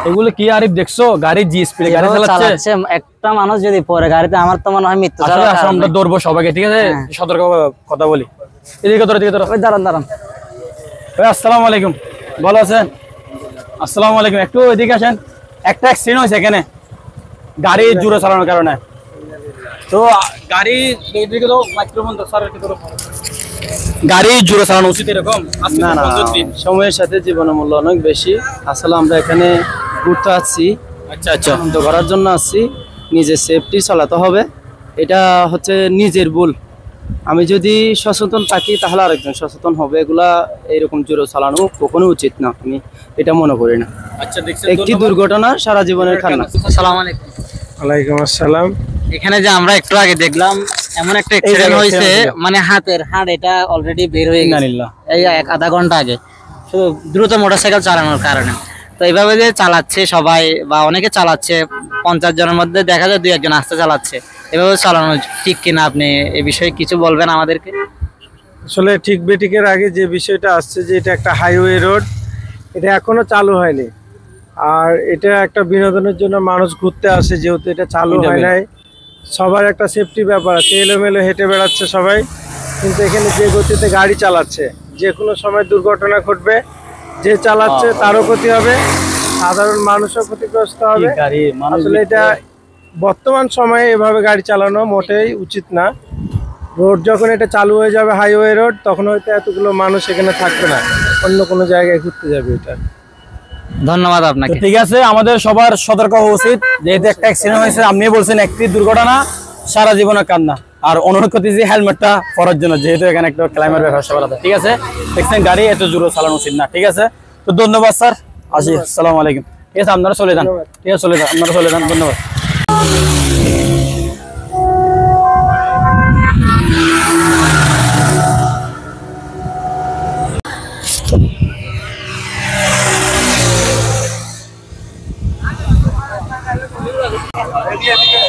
এগুলো কি আরিফ দেখছো? গাড়ি জি স্পিডে গাড়ি চালাচ্ছে, একটা মানুষ যদি পরে গাড়িতে আমার তো মনে হয় মৃত্যু। আসলে আমরা দৌড়বো সবাইকে, ঠিক আছে? সতর্ক কথা বলি। এদিকে দাঁড়ান। ভাই আসসালামু আলাইকুম, ভালো আছেন? আসসালামু আলাইকুম, একটু এদিকে আসেন। একটা অ্যাক্সিডেন্ট হয়েছে এখানে গাড়ি জোরে চালানোর কারণে। তো গাড়ি মাইক্রোফোন তো স্যার কি করব, গাড়ি জোরে চালানো উচিত এরকম? না না, সময়ের সাথে জীবনের মূল্য অনেক বেশি। আসলে আমরা এখানে ঘুরতে আসছি, আচ্ছা আনন্দ করার জন্য আসছি। নিজের সেফটি চালাতে হবে, এটা হচ্ছে নিজের ভুল। আমি যদি সচেতন থাকি তাহলে আরেকজন সচেতন হবে। এগুলা এইরকম জোরে চালানো কখনো উচিত না, আমি এটা মনে করি না। আচ্ছা, একটি দুর্ঘটনা সারা জীবনের কান্না। আসসালামু আলাইকুম। ওয়ালাইকুম আসসালাম। এখানে যে আমরা একটু আগে দেখলাম এমন একটা অ্যাক্সিডেন্ট হয়েছে, মানে হাতের হাড় এটা অলরেডি বের হয়ে গেছে এই আধা ঘন্টা আগে, শুধু দ্রুত মোটরসাইকেল চালানোর কারণে। তো এইভাবে যে চালাচ্ছে সবাই বা অনেকে চালাচ্ছে, 50 জনের মধ্যে দেখা যায় 2-1 জন আস্তে চালাচ্ছে। এভাবে চালানো ঠিক কিনা, আপনি এই বিষয়ে কিছু বলবেন আমাদেরকে? আসলে ঠিক বেঠিকের আগে যে বিষয়টা আসছে যে এটা একটা হাইওয়ে রোড, এটা এখনো চালু হয়নি। আর এটা একটা বিনোদনের জন্য মানুষ ঘুরতে আসে, যেহেতু এটা চালু হয় নাই। সবার একটা সেফটি ব্যাপার আছে, এলোমেলো হেঁটে বেড়াচ্ছে সবাই, কিন্তু এখানে যে গতিতে গাড়ি চালাচ্ছে যে কোনো সময় দুর্ঘটনা ঘটবে। যে চালাচ্ছে তারও ক্ষতি হবে, সাধারণ মানুষও ক্ষতিগ্রস্ত হবে। আসলে এটা বর্তমান সময়ে এভাবে গাড়ি চালানো মোটেই উচিত না। রোড যখন এটা চালু হয়ে যাবে হাইওয়ে রোড, তখন হয়তো এতগুলো মানুষ এখানে থাকবে না, অন্য কোনো জায়গায় ঘুরতে যাবে। এটা ধন্যবাদ আপনাকে। ঠিক আছে, আমাদের সবার সতর্ক হওয়া উচিত, যেহেতু একটা অ্যাক্সিডেন্ট হয়েছে। আপনি বলছেন একটি দুর্ঘটনা সারা জীবনের কান্না, আর অনুরোধ করতেছি হেলমেটটা পরার জন্য, যেহেতু এখানে একটা ক্লাইমের ব্যবস্থা করা আছে। ঠিক আছে, দেখছেন গাড়ি এত জোরে চালানো উচিত না। ঠিক আছে, তো ধন্যবাদ স্যার, আসি। আসসালামু আলাইকুম। ঠিক আছে, আপনারা চলে যান। ঠিক আছে, আপনারা চলে যান। ধন্যবাদ। এদিকে